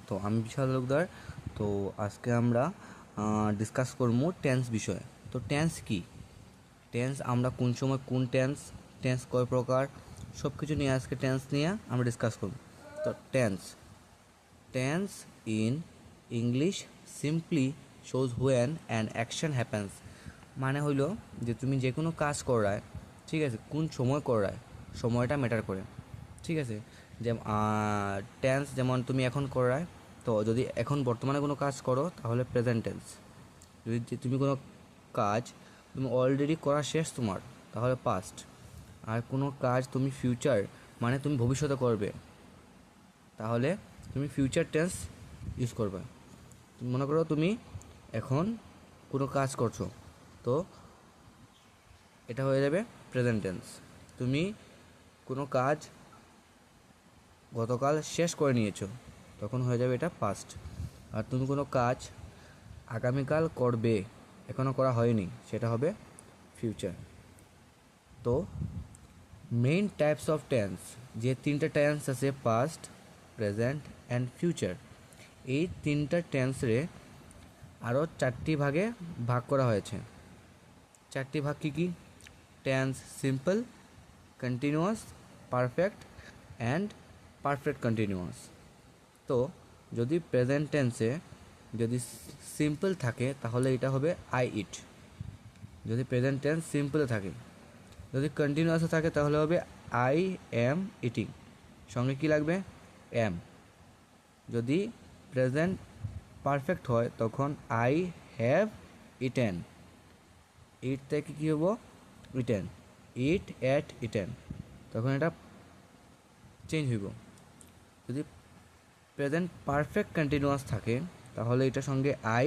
তো আমি বিশাল তালুকদার। তো আজকে আমরা ডিসকাস করবো টেন্স বিষয়ে। তো টেন্স কি, টেন্স আমরা কোন সময় কোন টেন্স, টেন্স কয় প্রকার, সব কিছু নিয়ে আজকে টেন্স নিয়ে আমরা ডিসকাস করব। তো tense tense in English simply shows when an action happens. মানে হইলো যে তুমি যে কোনো কাজ করায়, ঠিক আছে, কোন সময় করায়, সময়টা ম্যাটার করে, ঠিক আছে। যেমন টেন্স যেমন তুমি এখন করায়, তো যদি এখন বর্তমানে কোনো কাজ করো তাহলে প্রেজেন্ট টেন্স। যদি তুমি কোনো কাজ তুমি অলরেডি করা শেষ তোমার, তাহলে পাস্ট। আর কোনো কাজ তুমি ফিউচার মানে তুমি ভবিষ্যতে করবে, তাহলে তুমি ফিউচার টেন্স ইউজ করবে। মনে করো তুমি এখন কোনো কাজ করছো, তো এটা হয়ে যাবে প্রেজেন্ট টেন্স। তুমি কোনো কাজ গতকাল শেষ করে নিয়েছো, তখন হয়ে যাবে এটা পাস্ট। আর তুমি কোনো কাজ আগামীকাল করবে, এখনও করা হয়নি, সেটা হবে ফিউচার। তো মেইন টাইপস অফ টেন্স, যে তিনটা টেন্স আছে, পাস্ট, প্রেজেন্ট অ্যান্ড ফিউচার, এই তিনটা টেন্সরে আরও চারটি ভাগে ভাগ করা হয়েছে। চারটি ভাগ কী কী? Tense simple, continuous, perfect and perfect continuous. তো যদি প্রেজেন্ট টেন্সে যদি সিম্পল থাকে তাহলে এটা হবে আই ইট, যদি প্রেজেন্ট টেন্স সিম্পলে থাকে। যদি কন্টিনিউয়াসে থাকে তাহলে হবে আই এম ইটিং, সঙ্গে কী লাগবে? এম। যদি প্রেজেন্ট পারফেক্ট হয় তখন আই হ্যাভ ইটেন, ইট থেকে কী হবো? ইটেন, ইট অ্যাট ইটেন, তখন এটা চেঞ্জ হইব। যদি প্রেজেন্ট পারফেক্ট কন্টিনিউয়াস থাকে তাহলে এটার সঙ্গে আই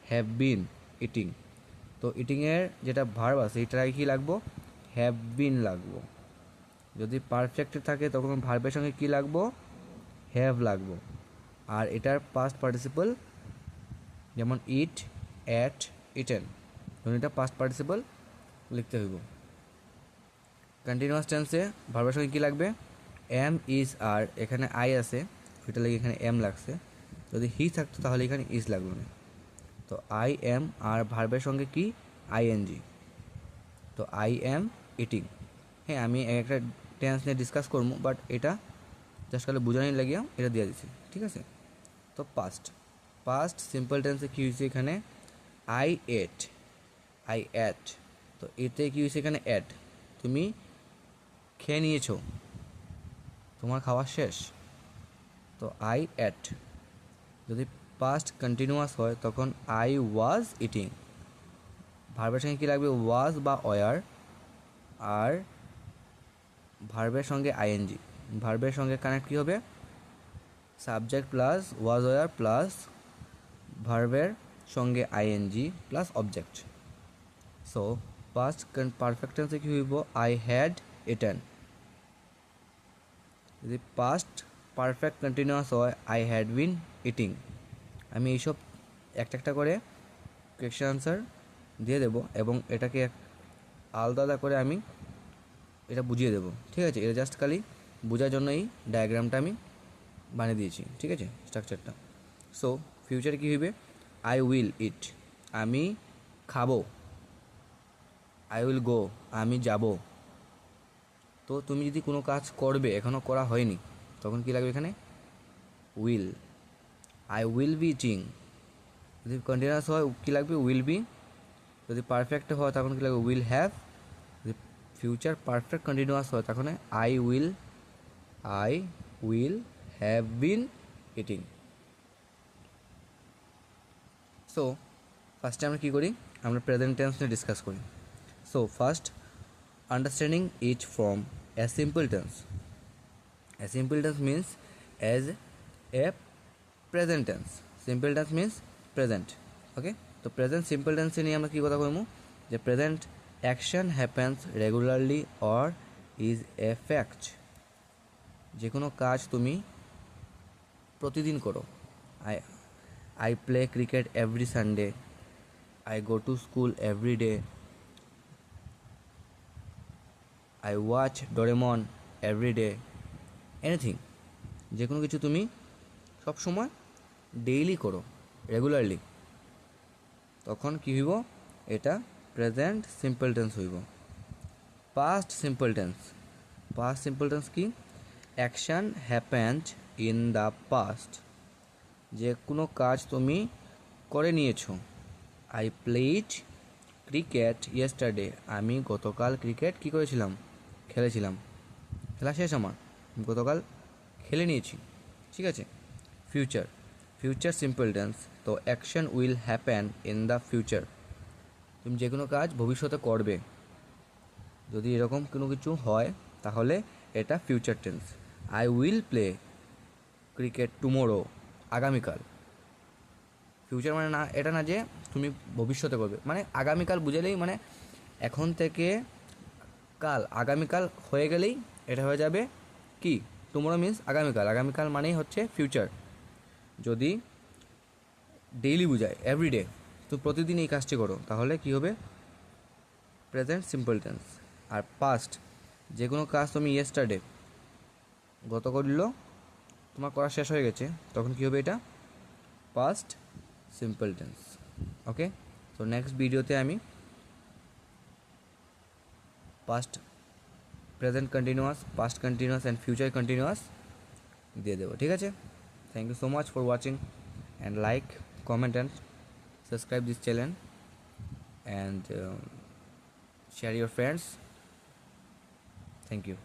হ্যাভ বিন ইটিং, তো ইটিংয়ের যেটা ভার্ব আছে এটার আগে কী লাগবো? হ্যাভ বিন লাগবো। যদি পারফেক্ট থাকে তখন ভার্বের সঙ্গে কী লাগবো? হ্যাভ লাগবো। আর এটার পাস্ট পার্টিসিপল যেমন ইট, অ্যাট, ইটেন, তখন এটা পাস্ট পার্টিসিপল লিখতে হইব। কন্টিনিউয়াস টেন্সে ভার্বের সঙ্গে কী লাগবে? এম, ইজ, আর, এখানে আই আছে, ওইটা লাগে এখানে এম লাগছে। যদি হি থাকতো তাহলে এখানে ইজ লাগলো না। তো আই এম আর ভার্বের সঙ্গে কি? আইএনজি। তো আই এম ইটিং। হ্যাঁ, আমি একটা টেন্স নিয়ে ডিসকাস করবো, বাট এটা জাস্ট খালি বোঝানোর লাগিয়া এটা দিয়ে দিচ্ছি, ঠিক আছে। তো পাস্ট পাস্ট সিম্পল টেন্সে কী হয়েছে এখানে? আই এট, আই অ্যাট, তো এতে কী হয়েছে এখানে? অ্যাট, তুমি খেয়ে নিয়েছো, তোমার খাওয়া শেষ, তো আই অ্যাট। যদি পাস্ট কন্টিনিউয়াস হয় তখন আই ওয়াজ ইটিং, ভার্বের সঙ্গে কী লাগবে? ওয়াজ বা ওয়ার, আর ভার্বের সঙ্গে আইএনজি। ভার্বের সঙ্গে কানেক্ট কী হবে? Subject plus was were plus ভার্বের সঙ্গে ING plus object. So past perfect টেন্সে কী হইব? I had eaten. যদি পাস্ট পারফেক্ট কন্টিনিউয়াস হয় আই হ্যাড বিন ইটিং। আমি এইসব একটা একটা করে কোয়েশ্চেন আনসার দিয়ে দেবো এবং এটাকে আলাদা আলাদা করে আমি এটা বুঝিয়ে দেবো, ঠিক আছে। এটা জাস্ট খালি বোঝার জন্য এই ডায়াগ্রামটা আমি বানিয়ে দিয়েছি, ঠিক আছে, স্ট্রাকচারটা। সো ফিউচারে কী হইবে? আই উইল ইট, আমি খাবো। আই উইল গো, আমি যাব। তো তুমি যদি কোনো কাজ করবে, এখনও করা হয়নি, তখন কী লাগবে এখানে? Will. I will be eating. যদি কন্টিনিউয়াস হয় কী লাগবে? Will be. যদি পারফেক্ট হয় তখন কী লাগবে? Will have. যদি ফিউচার পারফেক্ট কন্টিনিউয়াস হয় তখন I will have been eating. So ফার্স্টে আমরা কী করি? আমরা প্রেজেন্ট টেন্স নিয়ে ডিসকাস করি। So first, understanding it from a simple tense. A simple tense means as a present tense. Simple tense means present, okay. তো প্রেজেন্ট সিম্পল টেন্সে নিয়ে আমরা কী কথা বলবো? যে present action happens regularly or is a fact. যে কোনো কাজ তুমি প্রতিদিন করো। I I play cricket every Sunday, I go to school every day, I watch Doraemon every day, anything. যে কোনো কিছু তুমি সব সময় ডেইলি করো, রেগুলারলি, তখন কী হইব, এটা প্রেজেন্ট সিম্পল টেন্স হইব। Past simple tense, past simple tense কি, action happened in the past, যে কোনো কাজ তুমি করে নিয়েছো। আই প্লেড ক্রিকেট ইয়েস্টারডে, আমি গতকাল ক্রিকেট কী করেছিলাম, খেলেছিলাম, খেলা শেষ আমার, গতকাল খেলে নিয়েছি, ঠিক আছে। ফিউচার, ফিউচার সিম্পল টেন্স, তো action will happen in the future, তুমি যে কোনো কাজ ভবিষ্যতে করবে, যদি এরকম কোনো কিছু হয় তাহলে এটা future tense. I will play cricket tomorrow, আগামীকাল। ফিউচার মানে না, এটা না যে তুমি ভবিষ্যতে করবে, মানে আগামীকাল বুঝালেই মানে এখন থেকে কাল, আগামীকাল হয়ে গেলেই এটা হয়ে যাবে কি, টুমোরো মিন্স আগামীকাল, আগামীকাল মানেই হচ্ছে ফিউচার। যদি ডেইলি বুঝায়, এভরিডে, তো প্রতিদিন এই কাজটি করো, তাহলে কি হবে, প্রেজেন্ট সিম্পল টেন্স। আর পাস্ট, যে কোনো কাজ তুমি ইয়েস্টারডে, গত করলো, তোমার করা শেষ হয়ে গেছে, তখন কী হবে, এটা পাস্ট সিম্পল টেন্স। ওকে, তো নেক্সট ভিডিওতে আমি past, present continuous, past continuous and future continuous দিয়ে দেবো, ঠিক আছে। Thank you so much for watching, and like, comment and subscribe this channel, and share your friends. Thank you.